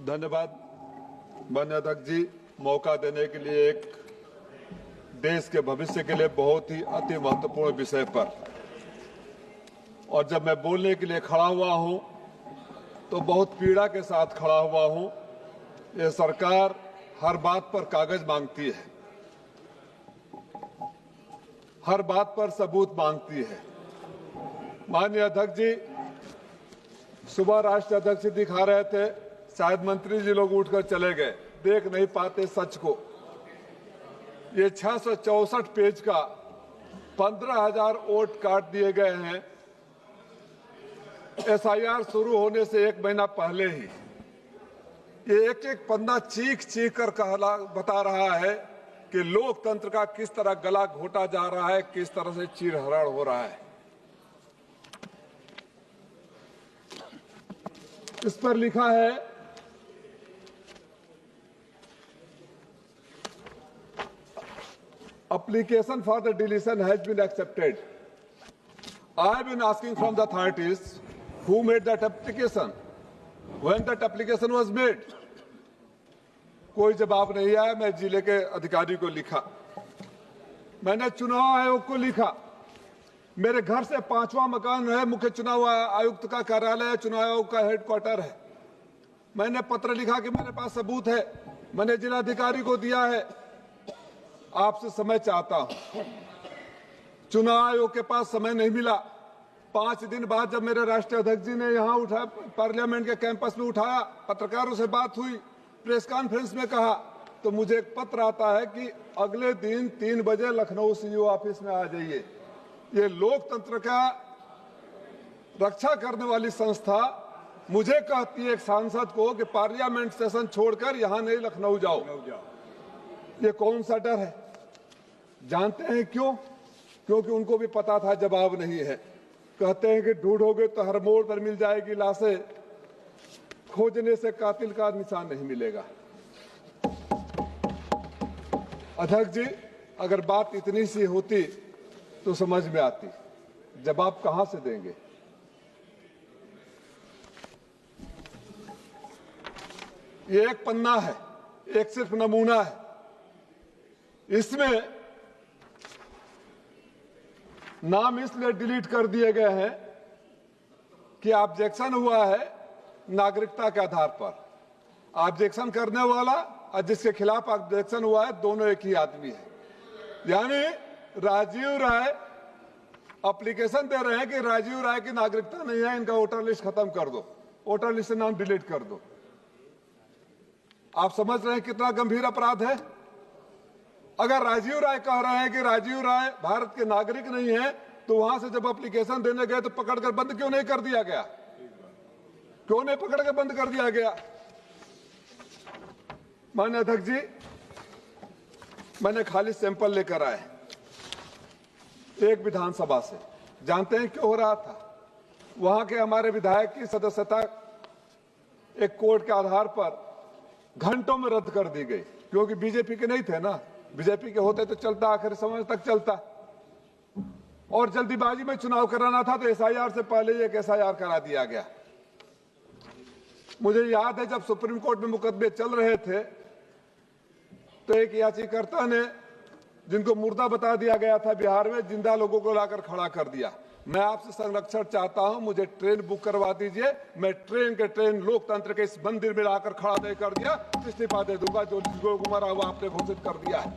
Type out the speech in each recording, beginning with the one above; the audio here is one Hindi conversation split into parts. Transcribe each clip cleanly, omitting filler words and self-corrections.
धन्यवाद माननीय अध्यक्ष जी, मौका देने के लिए एक देश के भविष्य के लिए बहुत ही अति महत्वपूर्ण विषय पर। और जब मैं बोलने के लिए खड़ा हुआ हूं तो बहुत पीड़ा के साथ खड़ा हुआ हूं। ये सरकार हर बात पर कागज मांगती है, हर बात पर सबूत मांगती है। माननीय अध्यक्ष जी, सुबह राष्ट्रीय अध्यक्ष जी दिखा रहे थे, शायद मंत्री जी लोग उठकर चले गए, देख नहीं पाते सच को। ये 664 पेज का 15,000 वोट काट दिए गए हैं एसआईआर शुरू होने से 1 महीना पहले ही। ये एक एक पन्ना चीख चीख कर बता रहा है कि लोकतंत्र का किस तरह गला घोटा जा रहा है, किस तरह से चीरहरण हो रहा है। इस पर लिखा है application for the deletion has been accepted. I have been asking from the authorities who made that application, when that application was made. कोई जवाब नहीं आया। मैं जिले के अधिकारी को लिखा, मैंने चुनाव आयोग को लिखा, मेरे घर से 5वां मकान है, मुख्य चुनाव आयुक्त का कार्यालय है, चुनाव आयोग का हेडक्वार्टर है। मैंने पत्र लिखा कि मेरे पास सबूत है, मैंने जिलाधिकारी को दिया है। आपसे समय चाहता हूं। चुनाव आयोग के पास समय नहीं मिला। 5 दिन बाद जब मेरे राष्ट्रीय अध्यक्ष जी ने यहां उठा, पार्लियामेंट के कैंपस में उठाया, पत्रकारों से बात हुई, प्रेस कॉन्फ्रेंस में कहा, तो मुझे एक पत्र आता है कि अगले दिन 3 बजे लखनऊ सीईओ ऑफिस में आ जाइए। ये लोकतंत्र का रक्षा करने वाली संस्था मुझे कहती है, एक सांसद को, कि पार्लियामेंट सेशन छोड़कर यहां नहीं लखनऊ जाओ। ये कौन सा डर है? जानते हैं क्यों? क्योंकि उनको भी पता था जवाब नहीं है। कहते हैं कि ढूंढोगे तो हर मोड़ पर मिल जाएगी लाशें, खोजने से कातिल का निशान नहीं मिलेगा। अध्यक्ष जी, अगर बात इतनी सी होती तो समझ में आती, जवाब कहां से देंगे? ये एक पन्ना है, एक सिर्फ नमूना है। इसमें नाम इसलिए डिलीट कर दिए गए हैं कि ऑब्जेक्शन हुआ है नागरिकता के आधार पर। ऑब्जेक्शन करने वाला और जिसके खिलाफ ऑब्जेक्शन हुआ है, दोनों एक ही आदमी है। यानी राजीव राय एप्लीकेशन दे रहे हैं कि राजीव राय की नागरिकता नहीं है, इनका वोटर लिस्ट खत्म कर दो, वोटर लिस्ट से नाम डिलीट कर दो। आप समझ रहे हैं कितना गंभीर अपराध है? अगर राजीव राय कह रहे हैं कि राजीव राय भारत के नागरिक नहीं है, तो वहां से जब एप्लीकेशन देने गए तो पकड़कर बंद क्यों नहीं कर दिया गया? क्यों नहीं पकड़कर बंद कर दिया गया? माननीय अध्यक्ष जी, मैंने खाली सैंपल लेकर आए एक विधानसभा से। जानते हैं क्यों हो रहा था? वहां के हमारे विधायक की सदस्यता एक कोर्ट के आधार पर घंटों में रद्द कर दी गई, क्योंकि बीजेपी के नहीं थे ना। बीजेपी के होते तो चलता, आखिर समय तक चलता। और जल्दीबाजी में चुनाव कराना था तो एसआईआर से पहले ही एक एसआईआर करा दिया गया। मुझे याद है जब सुप्रीम कोर्ट में मुकदमे चल रहे थे तो एक याचिकाकर्ता ने, जिनको मुर्दा बता दिया गया था बिहार में, जिंदा लोगों को लाकर खड़ा कर दिया। मैं आपसे संरक्षण चाहता हूं, मुझे ट्रेन बुक करवा दीजिए, मैं ट्रेन के ट्रेन लोकतंत्र के इस मंदिर में लाकर खड़ा नहीं कर दिया, इस्तीफा दे दूंगा जो मरा हुआ आपने घोषित कर दिया है।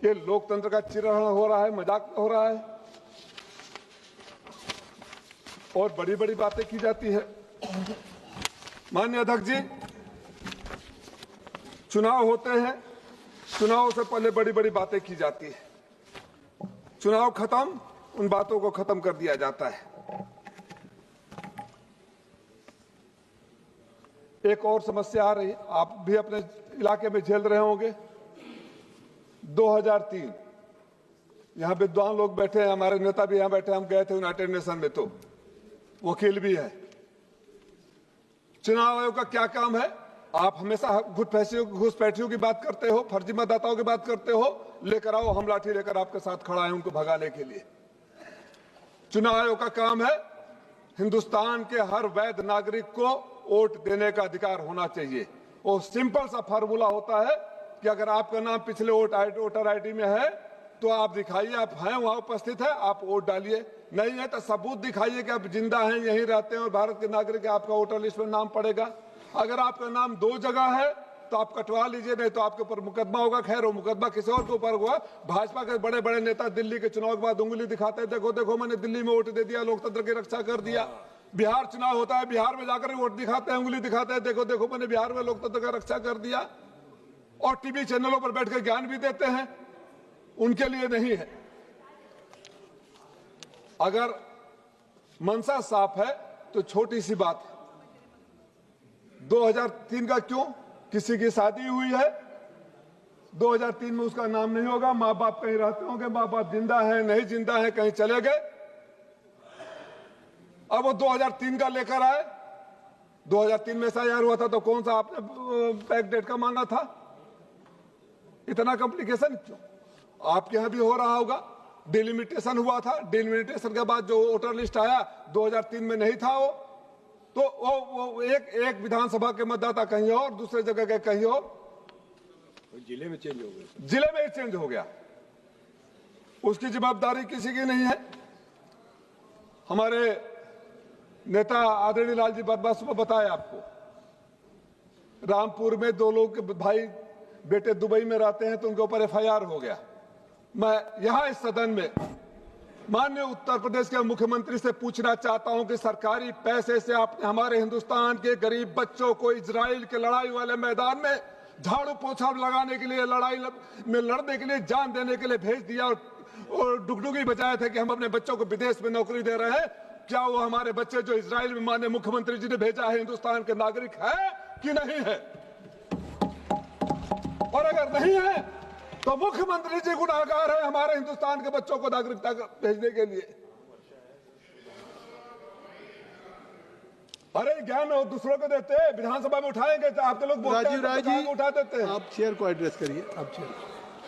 ये लोकतंत्र का चिरहरण हो रहा है, मजाक हो रहा है। और बड़ी बड़ी बातें की जाती है। माननीय अध्यक्ष जी, चुनाव होते हैं, चुनाव से पहले बड़ी बड़ी बातें की जाती है। चुनाव खत्म, उन बातों को खत्म कर दिया जाता है। एक और समस्या आ रही है, आप भी अपने इलाके में झेल रहे होंगे। 2003 यहां विद्वान लोग बैठे हैं, हमारे नेता भी यहां बैठे, हम गए थे यूनाइटेड नेशन में, तो वकील भी है। चुनाव आयोग का क्या काम है? आप हमेशा घुसपैठियों की बात करते हो, फर्जी मतदाताओं की बात करते हो, लेकर आओ, हम लाठी लेकर आपके साथ खड़ा है उनको भगाने के लिए। चुनाव आयोग का काम है हिंदुस्तान के हर वैध नागरिक को वोट देने का अधिकार होना चाहिए। वो सिंपल सा फार्मूला होता है कि अगर आपका नाम पिछले वोटर आईडी में है तो आप दिखाइए, आप हैं वहां उपस्थित है, आप वोट डालिए। नहीं है तो सबूत दिखाइए कि आप जिंदा हैं, यहीं रहते हैं और भारत के नागरिक है, आपका वोटर लिस्ट में नाम पड़ेगा। अगर आपका नाम 2 जगह है तो आप कटवा लीजिए, नहीं तो आपके ऊपर मुकदमा होगा। खैर वो मुकदमा किसी और के ऊपर हुआ। भाजपा के बड़े बड़े नेता दिल्ली के चुनाव के बाद उंगली दिखाते हैं, देखो देखो मैंने दिल्ली में वोट दे दिया, लोकतंत्र की रक्षा कर दिया। बिहार चुनाव होता है, बिहार में जाकर वोट दिखाते हैं, उंगली दिखाते हैं, देखो देखो मैंने बिहार में लोकतंत्र का रक्षा कर दिया। और टीवी चैनलों पर बैठकर ज्ञान भी देते हैं, उनके लिए नहीं है। अगर मनसा साफ है तो छोटी सी बात है, 2003 का क्यों? किसी की शादी हुई है 2003 में, उसका नाम नहीं होगा, माँ बाप कहीं रहते होंगे, माँ बाप जिंदा है नहीं जिंदा है, कहीं चले गए। अब वो 2003 का लेकर आए। 2003 में एसआईआर हुआ था तो कौन सा आपने बैक डेट का मांगा था? इतना कॉम्प्लिकेशन क्यों? आपके यहां भी हो रहा होगा। डिलिमिटेशन हुआ था, डिलिमिटेशन के बाद जो वोटर लिस्ट आया 2003 में नहीं था वो, तो वो एक विधानसभा के मतदाता कहीं और, दूसरे जगह के कहीं और, जिले में चेंज हो गया। जिले में ही चेंज हो गया। उसकी जवाबदारी किसी की नहीं है। हमारे नेता आदरणीय लालजी बदमाश को बताया आपको, रामपुर में 2 लोग के भाई बेटे दुबई में रहते हैं तो उनके ऊपर एफआईआर हो गया। मैं यहां इस सदन में माननीय उत्तर प्रदेश के मुख्यमंत्री से पूछना चाहता हूं कि सरकारी पैसे से आपने हमारे हिंदुस्तान के गरीब बच्चों को इजराइल के लड़ाई वाले मैदान में झाड़ू पोछा लगाने के लिए, लड़ाई में लड़ने के लिए, जान देने के लिए भेज दिया और डुगडुगी बजाए थे कि हम अपने बच्चों को विदेश में नौकरी दे रहे हैं। क्या वो हमारे बच्चे जो इजराइल में माननीय मुख्यमंत्री जी ने भेजा है हिंदुस्तान के नागरिक है कि नहीं है? और अगर नहीं है तो मुख्यमंत्री जी गुनाहगार है हमारे हिंदुस्तान के बच्चों को नागरिकता भेजने के लिए। अरे ज्ञान और दूसरों को देते हैं, विधानसभा में उठाएंगे तो आपके लोग बोलते हैं, राजीव राय जी उठा देते हैं। आप चेयर को एड्रेस करिए।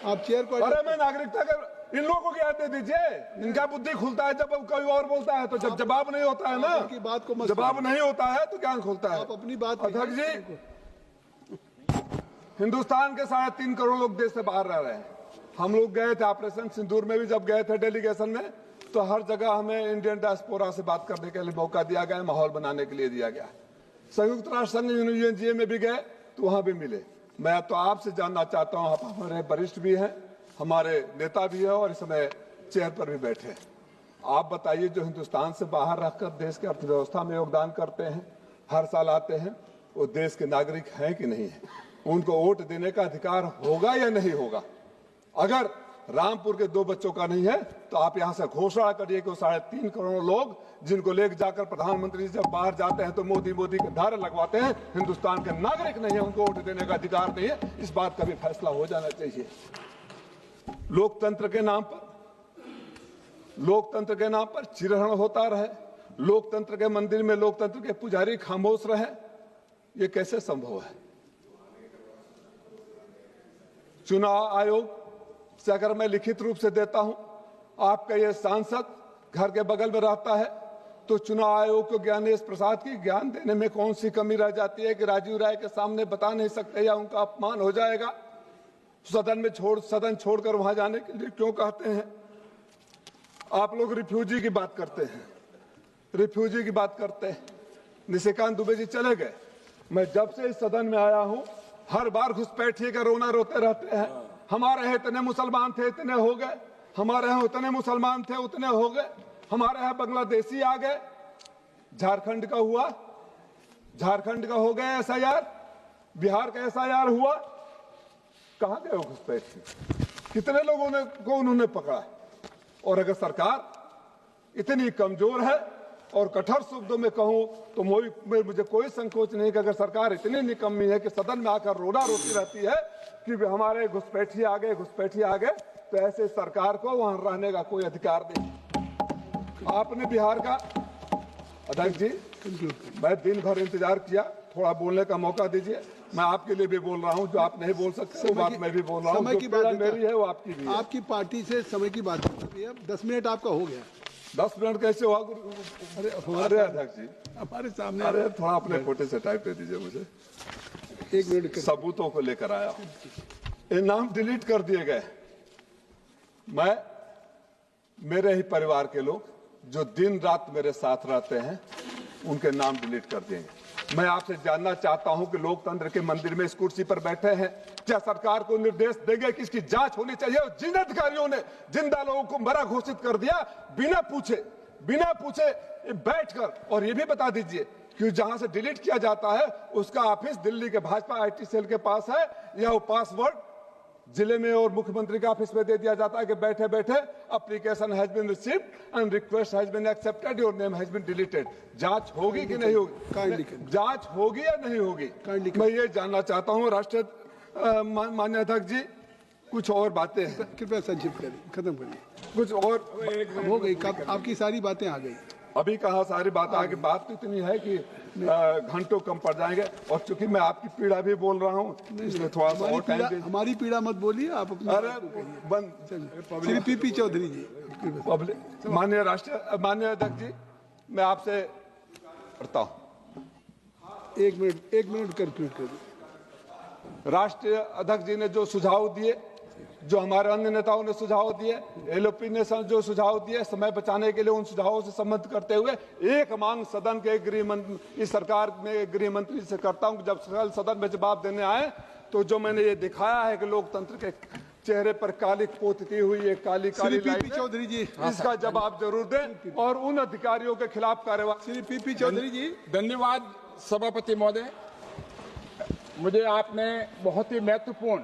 आप चेयर को अरे मैं नागरिकता का इन लोगों को ज्ञान दे दीजिए। इनका बुद्धि खुलता है जब कोई और बोलता है, तो जब जवाब नहीं होता है ना, की बात को जवाब नहीं होता है तो ज्ञान खुलता है। आप अपनी बात अध्यक्ष जी, हिंदुस्तान के 3.5 करोड़ लोग देश से बाहर रह रहे हैं। हम लोग गए थे ऑपरेशन सिंदूर में भी, जब गए थे डेलीगेशन में, तो हर जगह हमें इंडियन डायस्पोरा से बात करने के लिए मौका दिया गया, माहौल बनाने के लिए दिया गया। संयुक्त राष्ट्र संघ यूएनजीए में भी गए तो वहां भी मिले। मैं तो आपसे जानना चाहता हूं, आप हमारे वरिष्ठ भी हैं, हमारे नेता भी है और इस समय चेयर पर भी बैठे हैं। आप बताइए, जो हिंदुस्तान से बाहर रहकर देश की अर्थव्यवस्था में योगदान करते हैं, हर साल आते हैं, वो देश के नागरिक हैं कि नहीं है? उनको वोट देने का अधिकार होगा या नहीं होगा? अगर रामपुर के 2 बच्चों का नहीं है तो आप यहां से घोषणा करिए कि 3.5 करोड़ लोग जिनको लेकर जाकर प्रधानमंत्री जब बाहर जाते हैं तो मोदी के नारे लगवाते हैं, हिंदुस्तान के नागरिक नहीं है, उनको वोट देने का अधिकार नहीं है। इस बात का भी फैसला हो जाना चाहिए। लोकतंत्र के नाम पर चिरहरण होता रहे, लोकतंत्र के मंदिर में लोकतंत्र के पुजारी खामोश रहे, ये कैसे संभव है? चुनाव आयोग से अगर मैं लिखित रूप से देता हूं, आपका ये सांसद घर के बगल में रहता है, तो चुनाव आयोग को ज्ञानेश प्रसाद की ज्ञान देने में कौन सी कमी रह जाती है कि राजीव राय के सामने बता नहीं सकते या उनका अपमान हो जाएगा? सदन छोड़कर वहां जाने के लिए क्यों कहते हैं? आप लोग रिफ्यूजी की बात करते हैं, निशिकांत दुबे जी चले गए। मैं जब से इस सदन में आया हूं, हर बार घुसपैठिए का रोना रोते रहते हैं। हमारे यहाँ इतने मुसलमान थे, इतने हो गए, हमारे यहाँ उतने मुसलमान थे, उतने हो गए, हमारे यहाँ बांग्लादेशी आ गए। झारखंड का हुआ, झारखंड का हो गया एसआईआर, बिहार का एसआईआर हुआ, कहां गए घुसपैठ? कितने लोगों को उन्होंने पकड़ा? और अगर सरकार इतनी कमजोर है और कठोर शब्दों में कहूं तो मुझे कोई संकोच नहीं कि अगर सरकार इतनी निकम्मी है कि सदन में आकर रोना रोती रहती है कि हमारे घुसपैठी आ गए, तो ऐसे सरकार को वहां रहने का कोई अधिकार नहीं। आपने बिहार का, अध्यक्ष जी मैं दिन भर इंतजार किया, थोड़ा बोलने का मौका दीजिए। मैं आपके लिए भी बोल रहा हूं, जो आप नहीं बोल सकते वो बात मैं भी बोल रहा हूं। समय की बात मेरी है वो आपकी भी है। आपकी पार्टी से समय की बात है, 10 मिनट आपका हो गया। 10 मिनट कैसे हुआ अरे अरे अध्यक्ष जी, हमारे सामने अरे थोड़ा अपने खोटे से टाइप दे दीजिए मुझे। 1 मिनट कर सबूतों को लेकर आया, ये नाम डिलीट कर दिए गए। मैं, मेरे ही परिवार के लोग जो दिन रात मेरे साथ रहते हैं, उनके नाम डिलीट कर देंगे। मैं आपसे जानना चाहता हूं कि लोकतंत्र के मंदिर में इस कुर्सी पर बैठे हैं, क्या सरकार को निर्देश देंगे कि इसकी जांच होनी चाहिए? और जिन अधिकारियों ने जिंदा लोगों को मरा घोषित कर दिया बिना पूछे बैठकर, और ये भी बता दीजिए कि जहां से डिलीट किया जाता है उसका ऑफिस दिल्ली के भाजपा आईटी सेल के पास है, या वो पासवर्ड जिले में और मुख्यमंत्री के ऑफिस में दे दिया जाता है कि बैठे बैठे application has been received and request has been accepted, your name has been deleted. जांच होगी कि नहीं होगी? जांच होगी या नहीं होगी? मैं ये जानना चाहता हूँ। राष्ट्रीय माननीय अध्यक्ष जी, कुछ और बातें हैं, कृपया संक्षिप्त करें, खत्म करिए। कुछ और हो गई, आपकी सारी बातें आ गई। अभी कहा सारी बात आगे, बात तो इतनी है कि घंटों कम पड़ जाएंगे, और चूंकि मैं आपकी पीड़ा भी बोल रहा हूँ इसमें थोड़ा सा और टाइम दीजिए। हमारी पीड़ा मत बोलिए आप अपनी। अरे बंद। श्री पीपी चौधरी जी, माननीय अध्यक्ष जी, मैं आपसे करता हूँ 1 मिनट कंक्लूड करिए। राष्ट्रीय अध्यक्ष जी ने जो सुझाव दिए, जो हमारे अन्य नेताओं ने सुझाव दिए, एलओपी ने जो सुझाव दिए, समय बचाने के लिए उन सुझावों से संबंध करते हुए एक मांग सदन के गृह मंत्री, इस सरकार में गृह मंत्री से करता हूं कि जब सदन में जवाब देने आए तो जो मैंने ये दिखाया है कि लोकतंत्र के चेहरे पर काली पोतती हुई एक काली काली लाइन, चौधरी जी इसका जवाब जरूर दें और उन अधिकारियों के खिलाफ कार्रवाई। श्री पीपी चौधरी जी। धन्यवाद सभापति महोदय, मुझे आपने बहुत ही महत्वपूर्ण